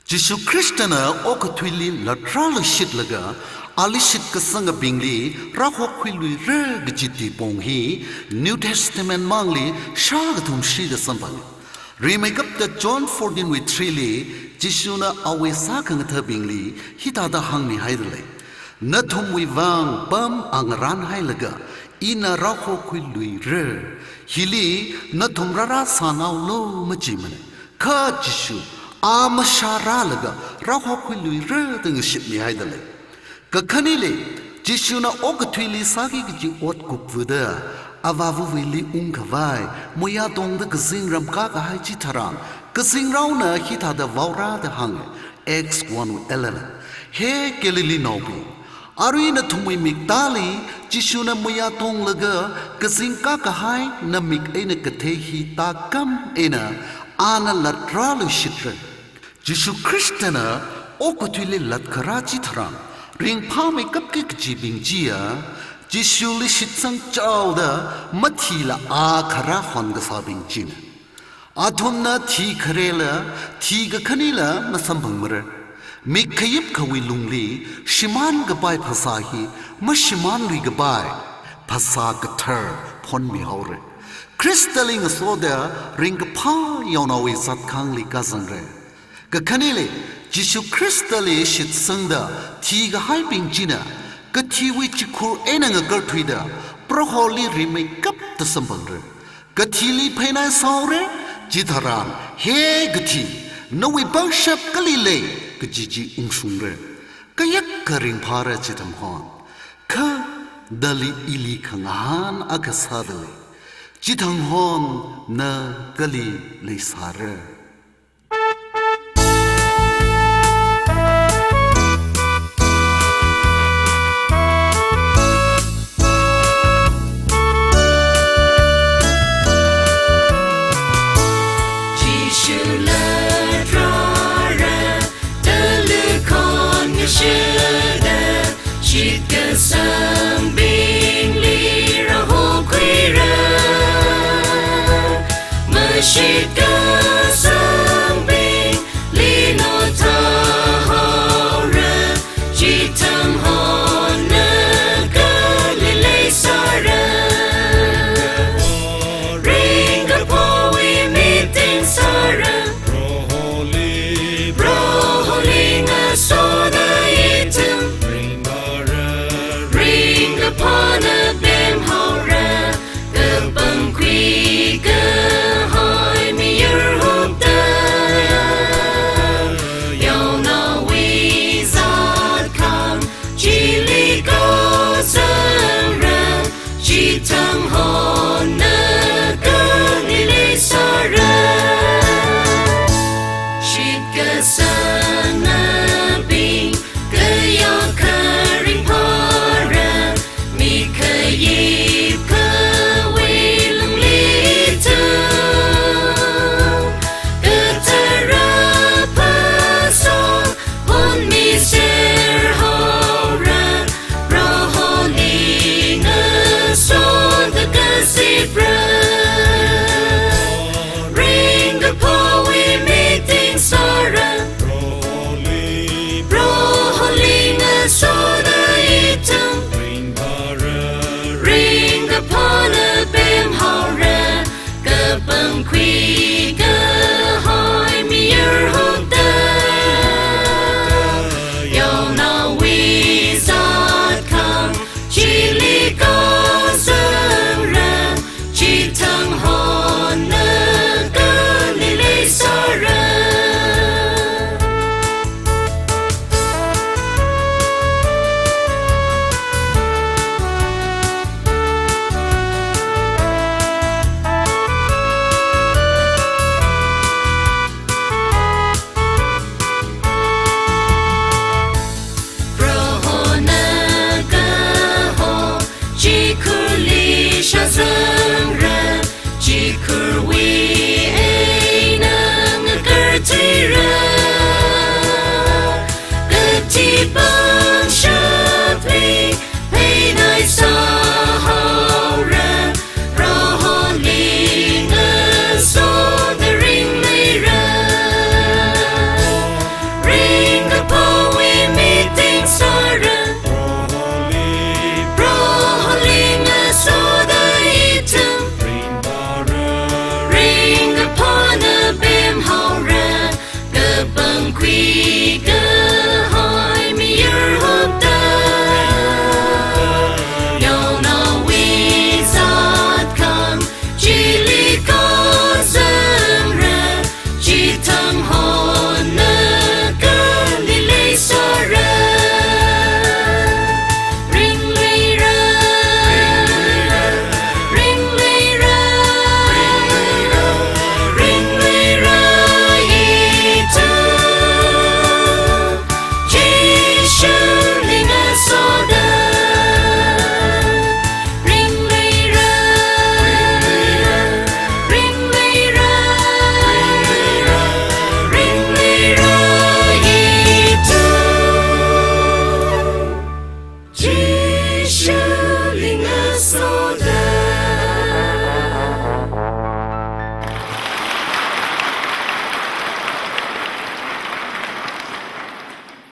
จิสุคริสต์นะโอกทุยลีลัดราลชิดละกะอาลิชิดกสังกบิงลีรักฮกคุยลุยเร่กจิตติปงฮีนิวเทสต์เมนต์มังลีชากทุมชีดสัมพันธ์รีเมกับแต่จอห์น14 with 3ลีจิสุนะเอาไว้สักงเธอบิงลีฮิตาดาหังมีให้เลยนัทุมวิวังปั๊มอังรันให้ละกะอินารักฮกคุยลุยเร่ฮิลีนัทุมราราสานเอาโลมจิมันข้าจิสุอามชาราลกะเราขอคุยลุยเรื่องตึงชิบมีให้ได้เลยก็คันนี้เลยจิชูน่าอกทุยลิสากิกจิอดกุบวุดาอาวาวุวิลีอุงกวายมวยาตงเดกซิงรำกากให้จิตรังกซิงเราเนะฮิตาเดวาวราเดหัง X111 เฮเกลิลีโนบุอารุยนทุมวิมิกตาลีจิชูน่ามวยาตงลกะกซิงกากให้นมิกเอนกเทฮิตากัมเอนะอานาลัดราลุชิตเรจิสุคริสต์นะโอกตุลิลัดคราจิตรังริงพาไม่กับกิกจีบิงจียจิสุลิชิตสังเจ้าดามัทีละอาคราฮอนกษาบิงจีนอาทุมนาทีคเรละทีกะคณีละมาสัมพังมระมิขยิบขวิลุงลีชิมานกบายภาษาฮีมาชิมานลีกบายภาษากะเธอพอนมีฮาวเรคริสตัลลิงโซดาริงกพายาวนาวิสัตคังลิกาซังเรกะคันนี้เลยจิสุคริสตัลลิชิตสังดาทีกะไฮปิงจินะกะทีวิจิคูเอนังกะทุยดาโปรฮอลีริเมกับตะสัมบังเรกะทีลีเพนัยสาวเรจิตารามเฮกะทีนวิบังชับกะลิเลกะจิจิอุงชุงเรกะยักกะริงพาระจิตัมฮอนคะดาลีอิลีขังหานอากาศาดเลยจิตังฮอนนากะลีลิสาระ quỳ cơ